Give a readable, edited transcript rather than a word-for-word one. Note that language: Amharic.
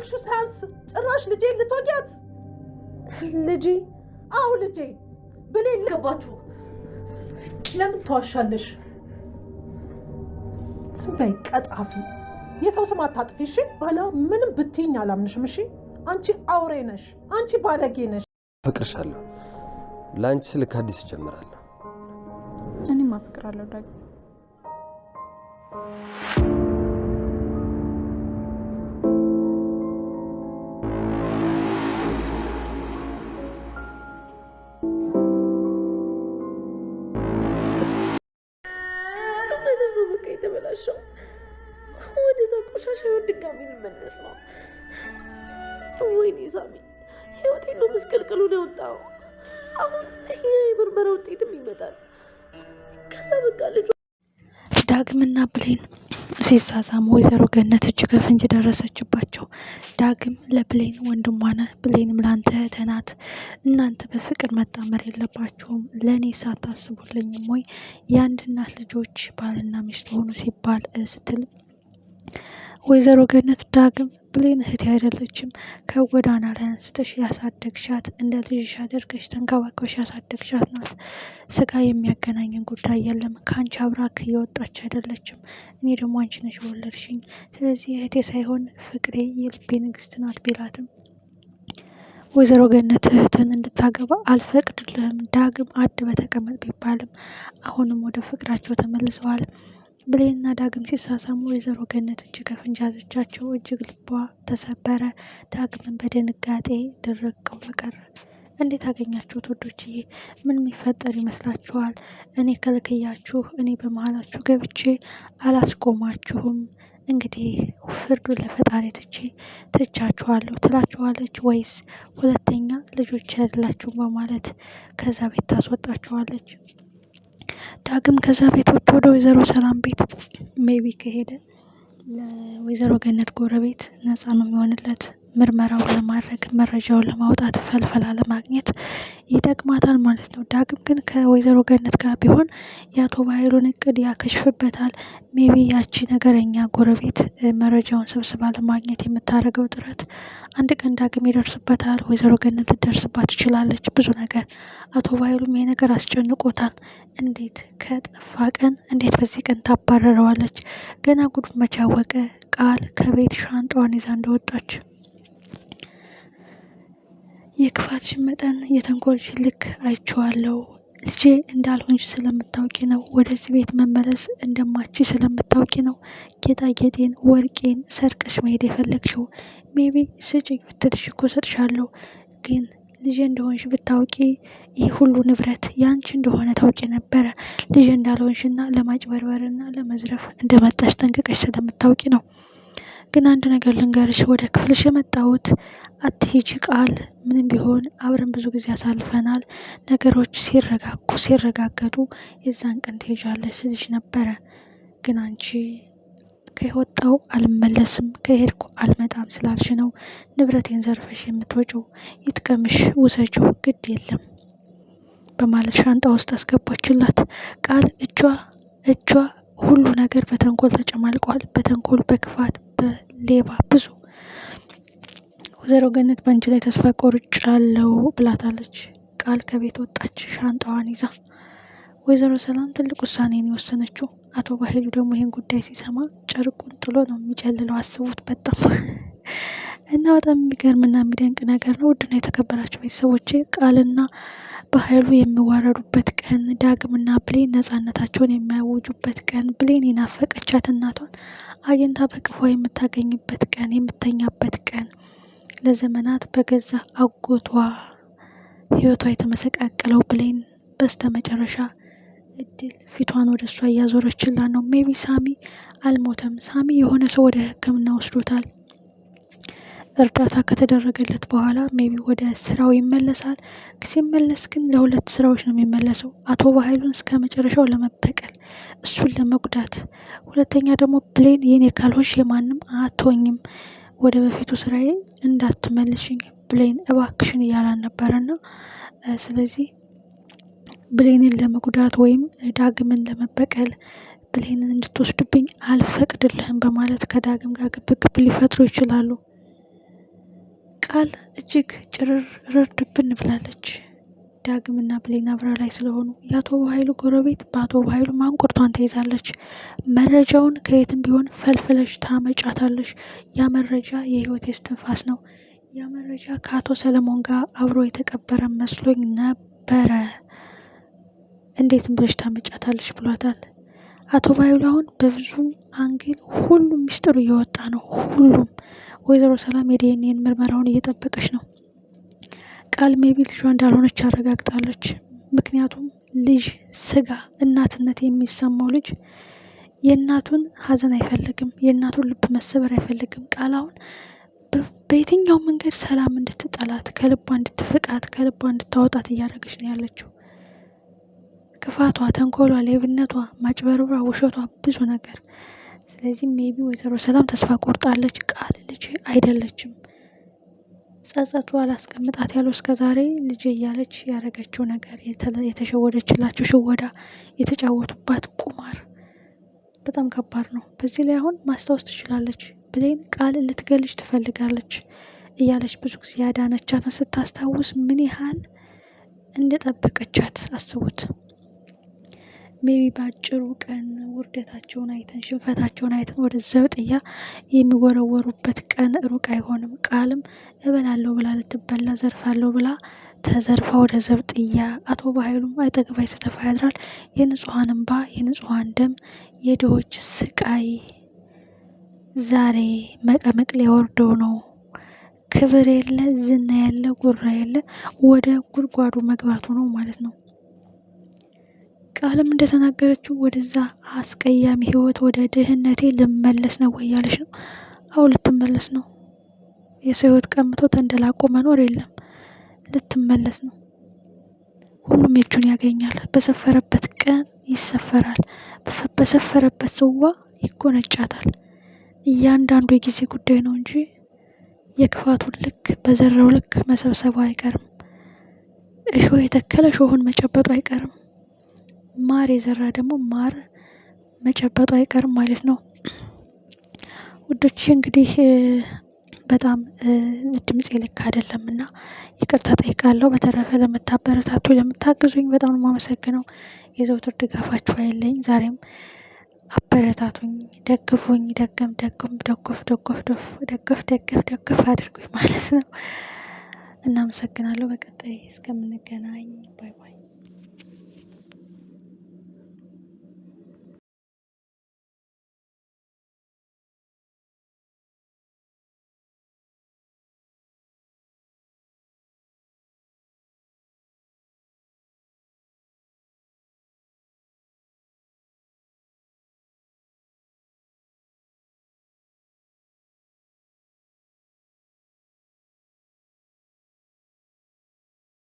ያደረግሽው ሳያንስ ጭራሽ ልጄ ልትወጊያት? ልጄ? አዎ ልጄ ብሌን ገባችሁ። ለምን ተዋሻለሽ? ዝም በይ ቀጣፊ። የሰው ስም አታጥፊ እሺ። ባላ ምንም ብትይኝ አላምንሽም እሺ። አንቺ አውሬ ነሽ፣ አንቺ ባለጌ ነሽ። አፈቅርሻለሁ። ለአንቺ ስል ከአዲስ እጀምራለሁ። እኔም አፈቅራለሁ ዳግ። የተበላሸው ወደዛ ቆሻሻ ህይወት ድጋሚ ልመለስ ነው። ወይኔ ሳሚ ህይወቴን ነው ምስቅልቅሉን ያወጣው። አሁን የምርመራ ውጤትም ይመጣል። ከዛ በቃ ልጇ ዳግምና ብሌን ሲሳሳሙ ወይዘሮ ገነት እጅ ከፍንጅ ደረሰችባቸው። ዳግም ለብሌን ወንድሟ ነህ፣ ብሌንም ለአንተ እህትህ ናት። እናንተ በፍቅር መጣመር የለባችሁም፣ ለእኔ ሳታስቡልኝም ወይ የአንድ እናት ልጆች ባልና ሚስት ሆኑ ሲባል ስትል ወይዘሮ ገነት ዳግም ብሌን እህቴ አይደለችም፣ ከጎዳና ላይ አንስተሽ ያሳደግሻት እንደ ልጅሽ አድርገሽ ተንከባክበሽ ያሳደግሻት ናት። ስጋ የሚያገናኘን ጉዳይ የለም። ከአንቺ አብራክ የወጣች አይደለችም። እኔ ደግሞ አንቺ ነሽ የወለድሽኝ። ስለዚህ እህቴ ሳይሆን ፍቅሬ የልቤ ንግስት ናት ቢላትም ወይዘሮ ገነት እህትን እንድታገባ አልፈቅድልህም፣ ዳግም አድበህ ተቀመጥ ቢባልም አሁንም ወደ ፍቅራቸው ተመልሰዋል። ብሌንና ዳግም ሲሳሳሙ ወይዘሮ ገነት እጅ ከፍንጅ ያዘቻቸው። እጅግ ልቧ ተሰበረ። ዳግምን በድንጋጤ ድርቅ ብሎ ቀረ። እንዴት አገኛችሁት ውዶችዬ? ምን የሚፈጠር ይመስላችኋል? እኔ ከልክያችሁ፣ እኔ በመሀላችሁ ገብቼ አላስቆማችሁም። እንግዲህ ፍርዱ ለፈጣሪ ትቻችኋለሁ ትላችኋለች ወይስ ሁለተኛ ልጆች አይደላችሁም በማለት ከዛ ቤት ታስወጣችኋለች? ዳግም ከዛ ቤት ወጥቶ ወደ ወይዘሮ ሰላም ቤት ሜቢ ከሄደ ለወይዘሮ ገነት ጎረቤት ነፃ ነው የሚሆንለት። ምርመራውን ለማድረግ መረጃውን ለማውጣት ፈልፈላ ለማግኘት ይጠቅማታል ማለት ነው። ዳግም ግን ከወይዘሮ ገነት ጋር ቢሆን የአቶ ባይሉን እቅድ ያከሽፍበታል። ሜቢ ያቺ ነገረኛ ጎረቤት መረጃውን ሰብስባ ለማግኘት የምታደርገው ጥረት አንድ ቀን ዳግም ይደርስበታል። ወይዘሮ ገነት ልደርስባት ትችላለች። ብዙ ነገር አቶ ባይሉም ይሄ ነገር አስጨንቆታል። እንዴት ከጠፋ ቀን እንዴት በዚህ ቀን ታባረረዋለች? ገና ጉዱ መቻወቀ ቃል ከቤት ሻንጣዋን ይዛ እንደወጣች የክፋትሽን መጠን የተንኮልሽን ልክ አይቼዋለሁ። ልጄ እንዳልሆንሽ ስለምታውቂ ነው። ወደዚህ ቤት መመለስ እንደማች ስለምታውቂ ነው ጌጣጌጤን ወርቄን ሰርቀሽ መሄድ የፈለግሽው። ሜቢ ስጭኝ ብትልሽ እኮ ሰጥሻለሁ፣ ግን ልጄ እንደሆንሽ ብታውቂ ይህ ሁሉ ንብረት ያንቺ እንደሆነ ታውቂ ነበረ። ልጄ እንዳልሆንሽና ለማጭበርበርና ለመዝረፍ እንደመጣሽ ጠንቅቀሽ ስለምታውቂ ነው። ግን አንድ ነገር ልንገርሽ፣ ወደ ክፍልሽ የመጣሁት አትሂጂ ቃል። ምንም ቢሆን አብረን ብዙ ጊዜ ያሳልፈናል። ነገሮች ሲረጋገጡ የዛን ቀን ትሄጃለሽ ልጅ ነበረ። ግን አንቺ ከወጣው አልመለስም ከሄድኩ አልመጣም ስላልሽ ነው ንብረቴን ዘርፈሽ የምትወጪው። ይጥቀምሽ፣ ውሰጂው፣ ግድ የለም በማለት ሻንጣ ውስጥ አስገባችላት። ቃል እጇ ሁሉ ነገር በተንኮል ተጨማልቋል። በተንኮል፣ በክፋት፣ በሌባ ብዙ። ወይዘሮ ገነት በአንቺ ላይ ተስፋ ቆርጫለሁ ብላታለች። ቃል ከቤት ወጣች ሻንጣዋን ይዛ። ወይዘሮ ሰላም ትልቅ ውሳኔን የወሰነችው። አቶ ባህሉ ደግሞ ይህን ጉዳይ ሲሰማ ጨርቁን ጥሎ ነው የሚጨልለው። አስቡት በጣም እና በጣም የሚገርምና የሚደንቅ ነገር ነው። ውድና የተከበራቸው ቤተሰቦቼ ቃልና በኃይሉ የሚዋረዱበት ቀን፣ ዳግምና ብሌን ነፃነታቸውን የሚያውጁበት ቀን፣ ብሌን የናፈቀቻት እናቷን አግኝታ በቅፏ የምታገኝበት ቀን፣ የምተኛበት ቀን፣ ለዘመናት በገዛ አጎቷ ህይወቷ የተመሰቃቀለው ብሌን በስተ መጨረሻ እድል ፊቷን ወደ እሷ እያዞረችላት ነው። ሜቢ ሳሚ አልሞተም። ሳሚ የሆነ ሰው ወደ ሕክምና ወስዶታል። እርዳታ ከተደረገለት በኋላ ሜቢ ወደ ስራው ይመለሳል። ሲመለስ ግን ለሁለት ስራዎች ነው የሚመለሰው። አቶ ባህሉን እስከ መጨረሻው ለመበቀል፣ እሱን ለመጉዳት፣ ሁለተኛ ደግሞ ብሌን የኔ ካልሆንሽ የማንም አትሆኝም፣ ወደ በፊቱ ስራዬ እንዳትመልሽኝ ብሌን እባክሽን እያላን ነበረና ስለዚህ ብሌንን ለመጉዳት ወይም ዳግምን ለመበቀል ብሌንን እንድትወስድብኝ አልፈቅድልህም በማለት ከዳግም ጋር ግብግብ ሊፈጥሩ ይችላሉ። ቃል እጅግ ጭርር ድብን ብላለች። ዳግምና ብሌን አብራ ላይ ስለሆኑ የአቶ በኃይሉ ጎረቤት በአቶ በኃይሉ ማንቁርቷን ተይዛለች። መረጃውን ከየትም ቢሆን ፈልፍለሽ ታመጫታለሽ። ያ መረጃ የህይወት እስትንፋስ ነው። ያ መረጃ ከአቶ ሰለሞን ጋር አብሮ የተቀበረ መስሎኝ ነበረ። እንዴትም ብለሽ ታመጫታለሽ ብሏታል። አቶ በኃይሉ አሁን በብዙ አንግል ሁሉም ሚስጥሩ እየወጣ ነው። ሁሉም ወይዘሮ ሰላም የዲኤንኤን ምርመራውን እየጠበቀች ነው። ቃል ሜቢ ልጇ እንዳልሆነች አረጋግጣለች። ምክንያቱም ልጅ ስጋ እናትነት የሚሰማው ልጅ የእናቱን ሀዘን አይፈልግም። የእናቱን ልብ መሰበር አይፈልግም። ቃል አሁን በየትኛው መንገድ ሰላም እንድትጠላት፣ ከልቧ እንድትፍቃት፣ ከልቧ እንድታወጣት እያደረገች ነው ያለችው። ክፋቷ፣ ተንኮሏ፣ ሌብነቷ፣ ማጭበርብሯ፣ ውሸቷ ብዙ ነገር። ስለዚህ ሜቢ ወይዘሮ ሰላም ተስፋ ቆርጣለች። ቃል ልጅ አይደለችም። ጸጸቱ አላስቀምጣት ያለው እስከዛሬ ልጅ እያለች ያደረገችው ነገር፣ የተሸወደችላቸው ሽወዳ፣ የተጫወቱባት ቁማር በጣም ከባድ ነው። በዚህ ላይ አሁን ማስታወስ ትችላለች። ብሌን ቃል ልትገልጅ ትፈልጋለች እያለች ብዙ ጊዜ ያዳነቻትን ስታስታውስ ምን ያህል እንደጠበቀቻት አስቡት። ሜቢ በአጭሩ ቀን ውርደታቸውን አይተን ሽንፈታቸውን አይተን ወደ ዘብጥያ የሚወረወሩበት ቀን ሩቅ አይሆንም። ቃልም እበላለሁ ብላ ልትበላ ዘርፋለሁ ብላ ተዘርፋ ወደ ዘብጥያ። አቶ በኃይሉም አይጠግባይ ስተፋ ያድራል። የንጹሐን እንባ፣ የንጹሐን ደም፣ የድሆች ስቃይ ዛሬ መቀመቅ ሊያወርደው ነው። ክብር የለ፣ ዝና የለ፣ ጉራ የለ፣ ወደ ጉድጓዱ መግባቱ ነው ማለት ነው። ቃልም እንደተናገረችው ወደዛ አስቀያሚ ህይወት ወደ ድህነቴ ልመለስ ነው እያለች ነው። አሁን ልትመለስ ነው። የሰው ህይወት ቀምቶ ተንደላቆ መኖር የለም። ልትመለስ ነው። ሁሉም የእጁን ያገኛል። በሰፈረበት ቀን ይሰፈራል። በሰፈረበት ጽዋ ይጎነጫታል። እያንዳንዱ የጊዜ ጉዳይ ነው እንጂ የክፋቱን ልክ በዘራው ልክ መሰብሰቡ አይቀርም። እሾህ የተከለ እሾሁን መጨበጡ አይቀርም። ማር የዘራ ደግሞ ማር መጨበጡ አይቀርም ማለት ነው። ውዶች እንግዲህ በጣም ድምፄ ልክ አይደለም እና ይቅርታ ጠይቃለሁ። በተረፈ ለምታበረታቱ፣ ለምታግዙኝ በጣም ነው የማመሰግነው። የዘውትር ድጋፋችሁ አይለኝ። ዛሬም አበረታቱኝ፣ ደግፉኝ፣ ደገፍ አድርጉኝ ማለት ነው። እናመሰግናለሁ። በቀጣይ እስከምንገናኝ ባይ ባይ።